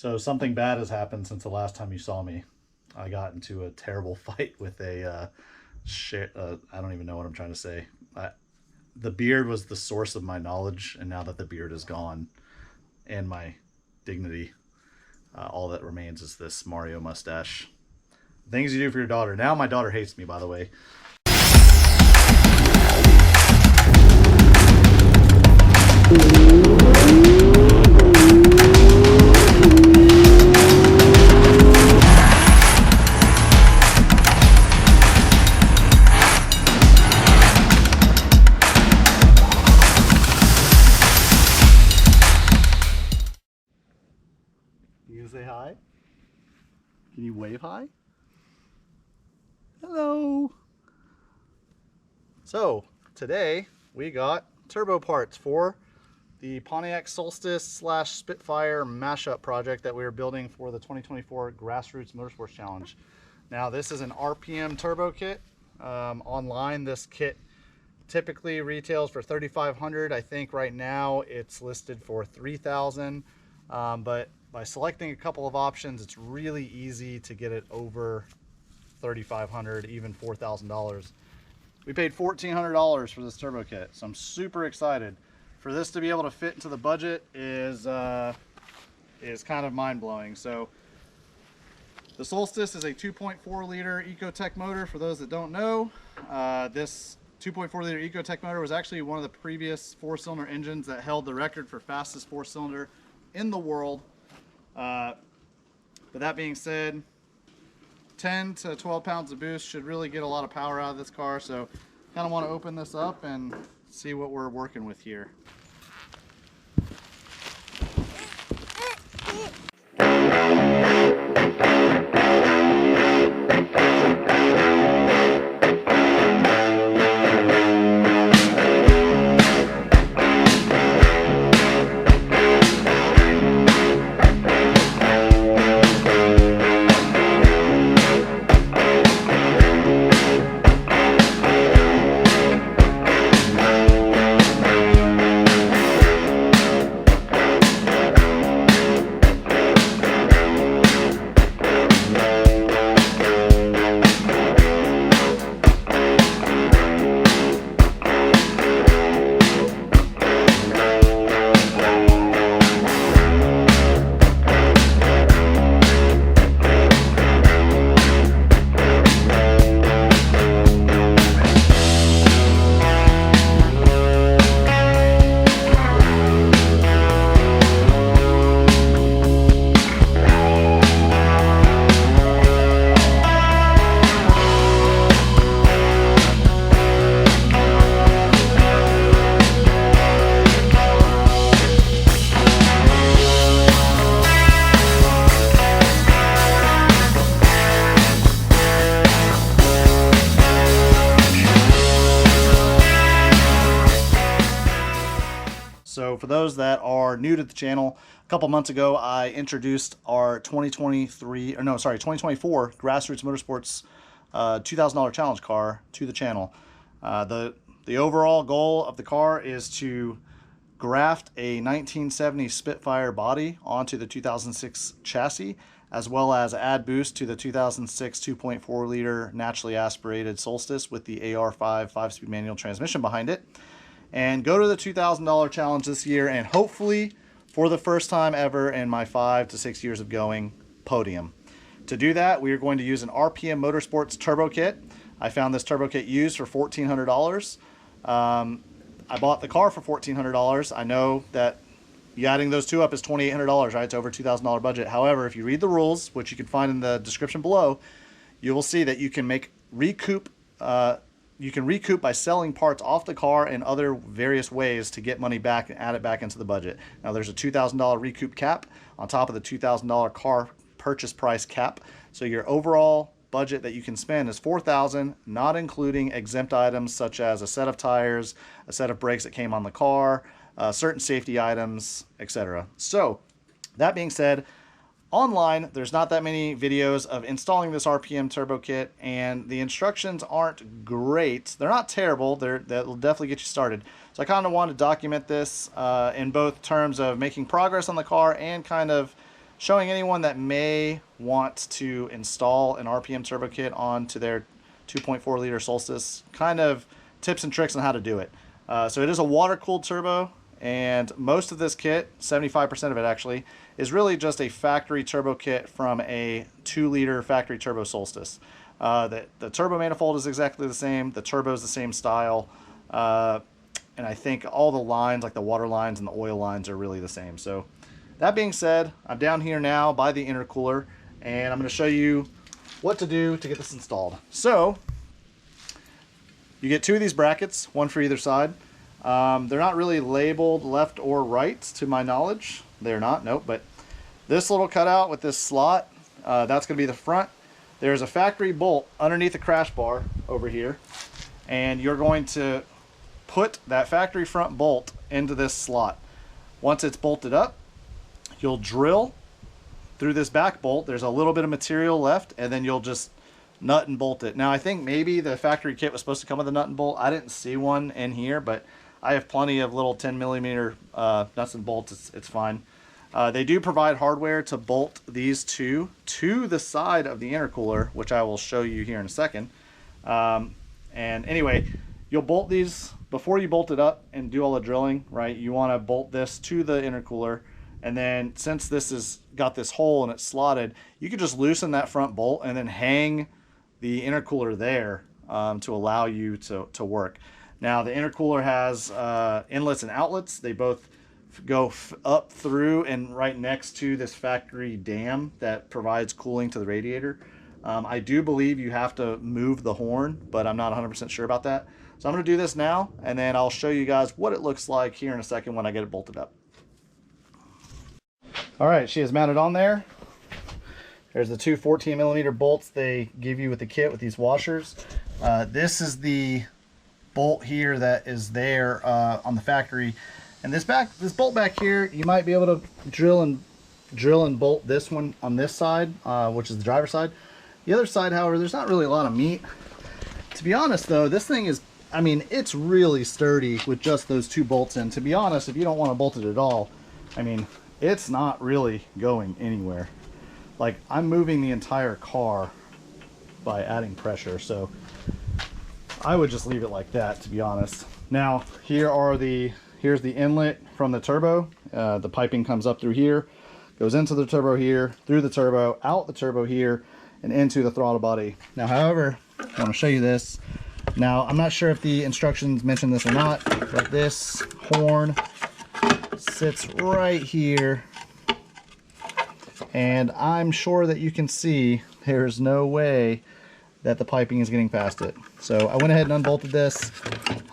So something bad has happened since the last time you saw me. I got into a terrible fight with a I don't even know what I'm trying to say. The beard was the source of my knowledge, and now that the beard is gone and my dignity, all that remains is this Mario mustache. Things you do for your daughter. Now my daughter hates me, by the way. You gonna say hi? Can you wave hi? Hello. So today we got turbo parts for the Pontiac Solstice / Spitfire mashup project that we are building for the 2024 Grassroots Motorsports Challenge. Now this is an RPM turbo kit. Online this kit typically retails for $3,500. I think right now it's listed for $3,000, but by selecting a couple of options, it's really easy to get it over $3,500, even $4,000. We paid $1,400 for this turbo kit, so I'm super excited. For this to be able to fit into the budget is kind of mind-blowing. So the Solstice is a 2.4 liter Ecotech motor. For those that don't know, this 2.4 liter Ecotech motor was actually one of the previous 4-cylinder engines that held the record for fastest 4-cylinder in the world. But that being said, 10 to 12 pounds of boost should really get a lot of power out of this car. So kind of want to open this up and see what we're working with here. So for those that are new to the channel, a couple months ago I introduced our 2024 Grassroots Motorsports $2,000 challenge car to the channel. The overall goal of the car is to graft a 1970 Spitfire body onto the 2006 chassis, as well as add boost to the 2006 2.4 liter naturally aspirated Solstice with the AR5 5-speed manual transmission behind it, and go to the $2,000 challenge this year and hopefully, for the first time ever in my 5 to 6 years of going, podium. To do that, we are going to use an RPM Motorsports turbo kit. I found this turbo kit used for $1,400. I bought the car for $1,400. I know that adding those two up is $2,800, right? It's over $2,000 budget. However, if you read the rules, which you can find in the description below, you will see that you can recoup by selling parts off the car and other various ways to get money back and add it back into the budget. Now there's a $2,000 recoup cap on top of the $2,000 car purchase price cap. So your overall budget that you can spend is $4,000, not including exempt items such as a set of tires, a set of brakes that came on the car, certain safety items, etc. So that being said, online, there's not that many videos of installing this RPM turbo kit, and the instructions aren't great. They're not terrible. That'll definitely get you started. So I kind of want to document this in both terms of making progress on the car and kind of showing anyone that may want to install an RPM turbo kit onto their 2.4 liter Solstice, kind of tips and tricks on how to do it. So it is a water-cooled turbo, and most of this kit, 75% of it actually, is really just a factory turbo kit from a 2-liter factory turbo Solstice. The turbo manifold is exactly the same, the turbo is the same style, and I think all the lines, like the water lines and the oil lines, are really the same. So that being said, I'm down here now by the intercooler, and I'm going to show you what to do to get this installed. So you get 2 of these brackets, one for either side. They're not really labeled left or right to my knowledge. They're not, nope. But this little cutout with this slot, that's going to be the front. There's a factory bolt underneath the crash bar over here, and you're going to put that factory front bolt into this slot. Once it's bolted up, you'll drill through this back bolt. There's a little bit of material left, and then you'll just nut and bolt it. Now, I think maybe the factory kit was supposed to come with a nut and bolt. I didn't see one in here, but I have plenty of little 10 millimeter nuts and bolts. It's fine. They do provide hardware to bolt these two to the side of the intercooler, which I will show you here in a second. And anyway, you'll bolt these before you bolt it up and do all the drilling, right? You want to bolt this to the intercooler, and then since this has got this hole and it's slotted, you can just loosen that front bolt and then hang the intercooler there to allow you to work. Now the intercooler has inlets and outlets. They both go up through and right next to this factory dam that provides cooling to the radiator. I do believe you have to move the horn, but I'm not 100% sure about that. So I'm going to do this now, and then I'll show you guys what it looks like here in a second when I get it bolted up. All right, she is mounted on there. There's the 2 14 millimeter bolts they give you with the kit with these washers. This is the bolt here that is there on the factory, and this bolt back here, you might be able to drill and bolt this one on this side, which is the driver's side. The other side, however, there's not really a lot of meat. To be honest though, this thing is, I mean, it's really sturdy with just those 2 bolts in. To be honest, if you don't want to bolt it at all, I mean, it's not really going anywhere. Like, I'm moving the entire car by adding pressure, so I would just leave it like that, to be honest. Now, here's the inlet from the turbo. The piping comes up through here, goes into the turbo here, through the turbo, out the turbo here, and into the throttle body. Now, however, I want to show you this. Now, I'm not sure if the instructions mention this or not, but this horn sits right here, and I'm sure that you can see there's no way that the piping is getting past it. So I went ahead and unbolted this.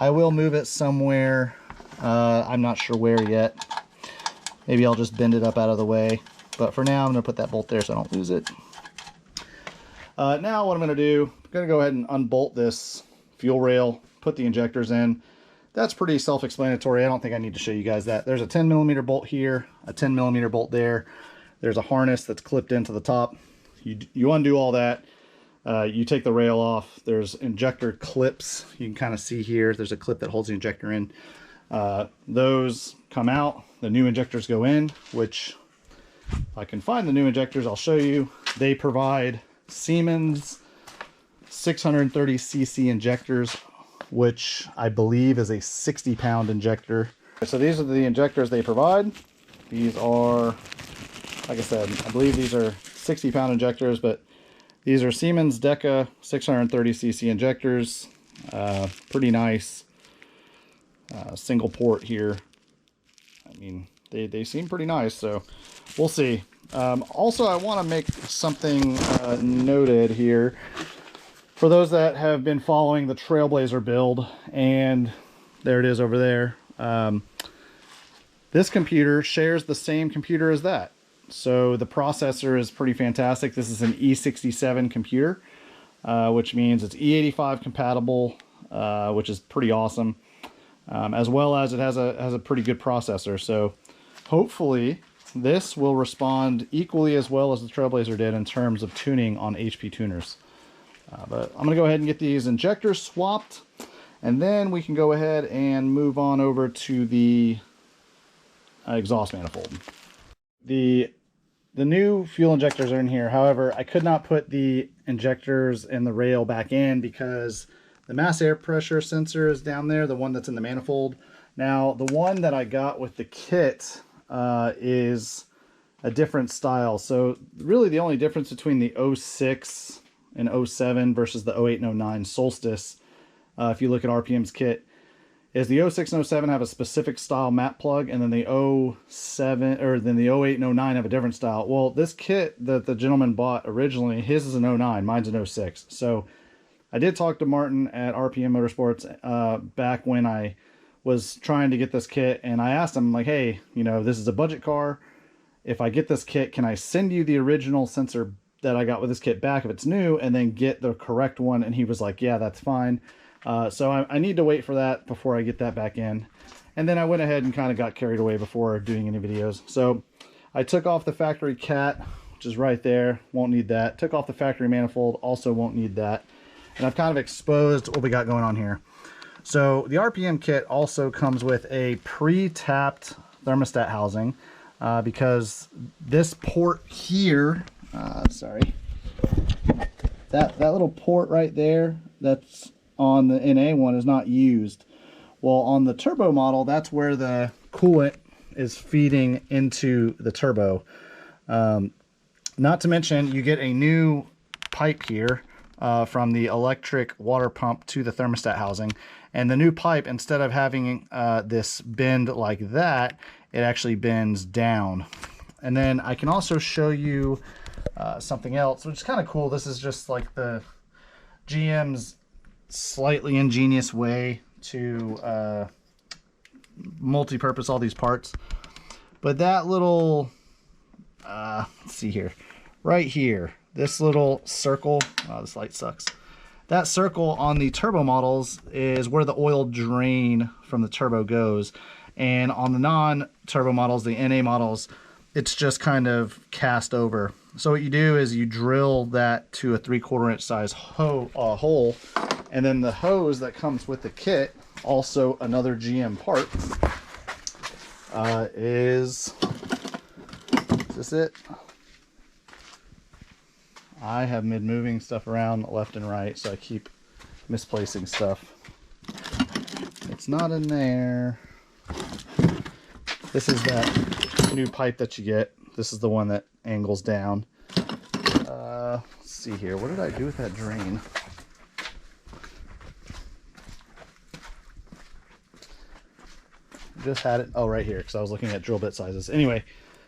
I will move it somewhere. I'm not sure where yet. Maybe I'll just bend it up out of the way. But for now, I'm going to put that bolt there so I don't lose it. Now what I'm going to do, I'm going to go ahead and unbolt this fuel rail, put the injectors in. That's pretty self-explanatory. I don't think I need to show you guys that. There's a 10 millimeter bolt here, a 10 millimeter bolt there. There's a harness that's clipped into the top. You undo all that. You take the rail off. There's injector clips. You can kind of see here. There's a clip that holds the injector in. Those come out. The new injectors go in, which if I can find the new injectors, I'll show you. They provide Siemens 630cc injectors, which I believe is a 60-pound injector. So these are the injectors they provide. These are, like I said, I believe these are 60-pound injectors, but these are Siemens Deca 630cc injectors. Pretty nice. Single port here. I mean, they seem pretty nice, so we'll see. Also, I want to make something noted here. For those that have been following the Trailblazer build, and there it is over there, this computer shares the same computer as that. So the processor is pretty fantastic. This is an E67 computer, which means it's E85 compatible, which is pretty awesome. As well as it has a pretty good processor. So hopefully this will respond equally as well as the Trailblazer did in terms of tuning on HP tuners. But I'm going to go ahead and get these injectors swapped, and then we can go ahead and move on over to the exhaust manifold. The the new fuel injectors are in here. However, I could not put the injectors and the rail back in because the mass air pressure sensor is down there, the one that's in the manifold. Now, the one that I got with the kit is a different style. So really the only difference between the 06 and 07 versus the 08 and 09 Solstice, if you look at RPM's kit, is the 06 and 07 have a specific style map plug, and then the 07 or then the 08 and 09 have a different style. Well, this kit that the gentleman bought originally, his is an 09, mine's an 06. So I did talk to Martin at RPM Motorsports back when I was trying to get this kit, and I asked him, like, hey, you know, this is a budget car. If I get this kit, can I send you the original sensor that I got with this kit back if it's new, and then get the correct one? And he was like, yeah, that's fine. So I need to wait for that before I get that back in. And then I went ahead and kind of got carried away before doing any videos. So I took off the factory cat, which is right there. Won't need that. Took off the factory manifold. Also won't need that. And I've kind of exposed what we got going on here. So the RPM kit also comes with a pre-tapped thermostat housing because this port here, sorry, that little port right there, that's on the NA one, is not used. Well, on the turbo model, that's where the coolant is feeding into the turbo. Not to mention, you get a new pipe here from the electric water pump to the thermostat housing. And the new pipe, instead of having this bend like that, it actually bends down. And then I can also show you something else, which is kind of cool. This is just like the GM's slightly ingenious way to multi-purpose all these parts. But that little, let's see here, right here, this little circle, oh, this light sucks. That circle on the turbo models is where the oil drain from the turbo goes. And on the non-turbo models, the NA models, it's just kind of cast over. So what you do is you drill that to a 3/4 inch size hole, and then the hose that comes with the kit, also another GM part, is this it? I have been moving stuff around left and right, so I keep misplacing stuff. It's not in there. This is that new pipe that you get. This is the one that angles down. Let's see here. What did I do with that drain? Just had it. Oh, right here, because I was looking at drill bit sizes. Anyway,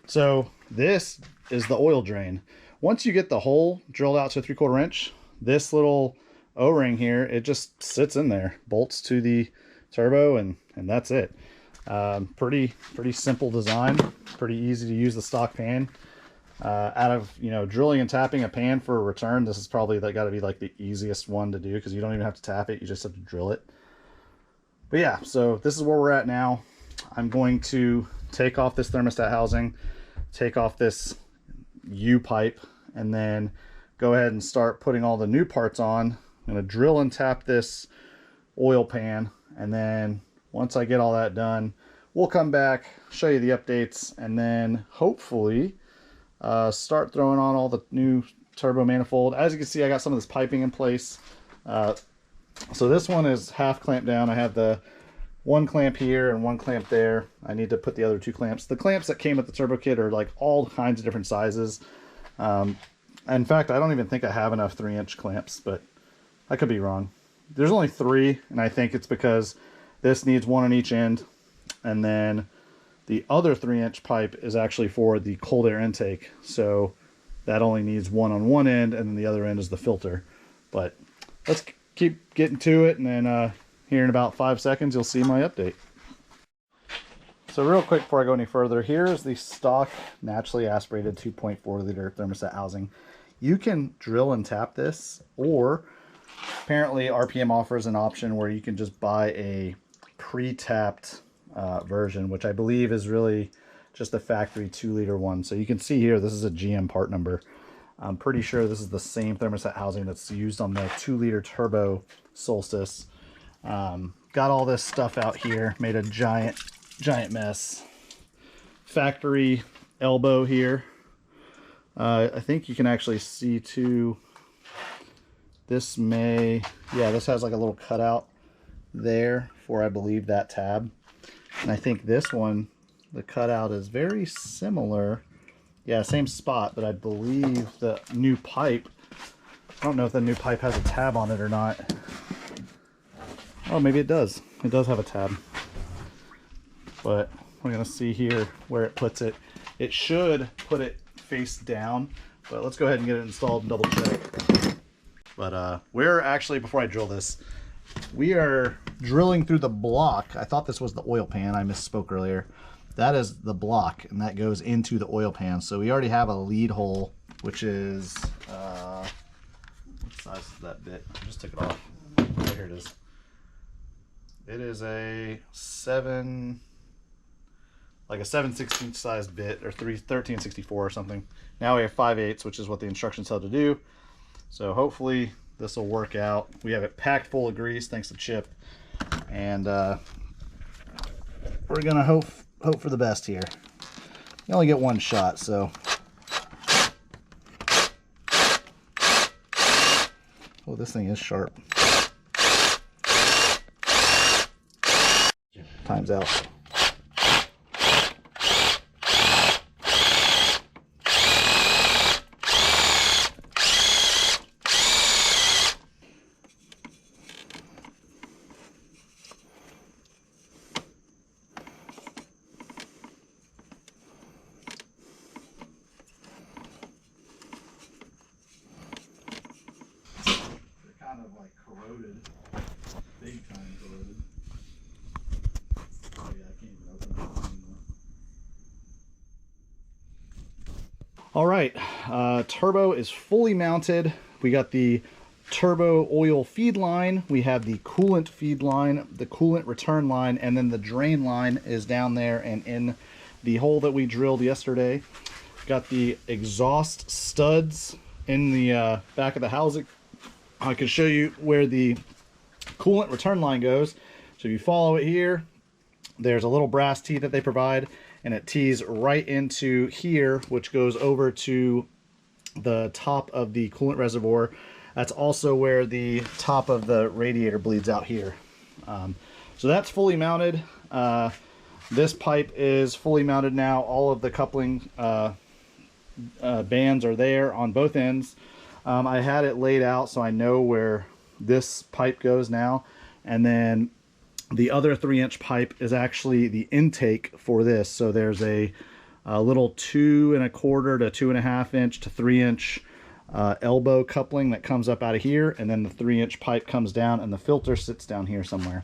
so this is the oil drain. Once you get the hole drilled out to a 3/4 inch, this little O-ring here, it just sits in there, bolts to the turbo, and that's it. Pretty simple design, pretty easy to use the stock pan. Out of, you know, drilling and tapping a pan for a return, this is probably got to be like the easiest one to do, because you don't even have to tap it, you just have to drill it. But yeah, so this is where we're at now. I'm going to take off this thermostat housing, take off this U-pipe, and then go ahead and start putting all the new parts on. I'm going to drill and tap this oil pan, and then once I get all that done, we'll come back, show you the updates, and then hopefully start throwing on all the new turbo manifold. As you can see, I got some of this piping in place. So this one is half clamped down. I have the one clamp here and one clamp there. I need to put the other two clamps. The clamps that came with the turbo kit are like all kinds of different sizes. In fact, I don't even think I have enough 3-inch clamps, but I could be wrong. There's only 3, and I think it's because this needs 1 on each end, and then the other 3-inch pipe is actually for the cold air intake, so that only needs 1 on one end, and then the other end is the filter. But let's keep getting to it, and then here in about 5 seconds you'll see my update. So real quick before I go any further, here is the stock naturally aspirated 2.4 liter thermostat housing. You can drill and tap this, or apparently RPM offers an option where you can just buy a pre-tapped version, which I believe is really just a factory 2-liter one. So you can see here, this is a GM part number. I'm pretty sure this is the same thermostat housing that's used on the 2-liter turbo Solstice. Got all this stuff out here, made a giant mess. Factory elbow here. I think you can actually see too, this this has like a little cutout there for, I believe, that tab. And I think this one, the cutout is very similar. Yeah, same spot, but I believe the new pipe, I don't know if the new pipe has a tab on it or not. Oh, maybe it does. It does have a tab. But we're going to see here where it puts it. It should put it face down, but let's go ahead and get it installed and double check. But we're actually, before I drill this, we are drilling through the block. I thought this was the oil pan. I misspoke earlier. That is the block, and that goes into the oil pan. So we already have a lead hole, which is, what size is that bit? I just took it off. Oh, here it is. It is a 7/16 sized bit, or 1364 or something. Now we have 5/8, which is what the instructions tell to do. So hopefully this will work out. We have it packed full of grease thanks to Chip, and we're gonna hope for the best here. You only get one shot, so. Oh, this thing is sharp. Time's out. Kind of like corroded, big time corroded. Oh yeah, I can't even open that anymore. All right, turbo is fully mounted. We got the turbo oil feed line, we have the coolant feed line, the coolant return line, and then the drain line is down there and in the hole that we drilled yesterday. Got the exhaust studs in the back of the housing. I can show you where the coolant return line goes. So if you follow it here, there's a little brass tee that they provide, and it tees right into here, which goes over to the top of the coolant reservoir. That's also where the top of the radiator bleeds out here. So that's fully mounted. This pipe is fully mounted now. All of the coupling bands are there on both ends. I had it laid out so I know where this pipe goes now, and then the other 3-inch pipe is actually the intake for this. So there's a little 2 1/4 to 2.5 inch to 3-inch elbow coupling that comes up out of here, and then the 3-inch pipe comes down, and the filter sits down here somewhere.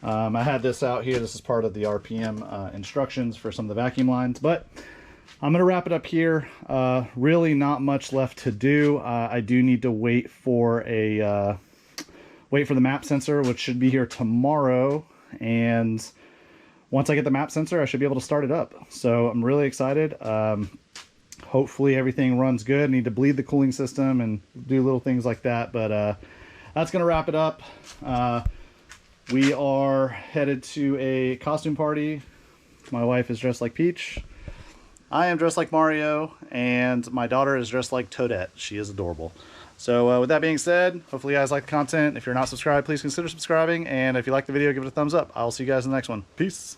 I had this out here. This is part of the RPM instructions for some of the vacuum lines, but I'm going to wrap it up here. Really not much left to do. I do need to wait for the map sensor, which should be here tomorrow. And once I get the map sensor, I should be able to start it up. So I'm really excited. Hopefully everything runs good. I need to bleed the cooling system and do little things like that. But that's going to wrap it up. We are headed to a costume party. My wife is dressed like Peach. I am dressed like Mario, and my daughter is dressed like Toadette. She is adorable. So with that being said, hopefully you guys like the content. If you're not subscribed, please consider subscribing. And if you like the video, give it a thumbs up. I'll see you guys in the next one. Peace.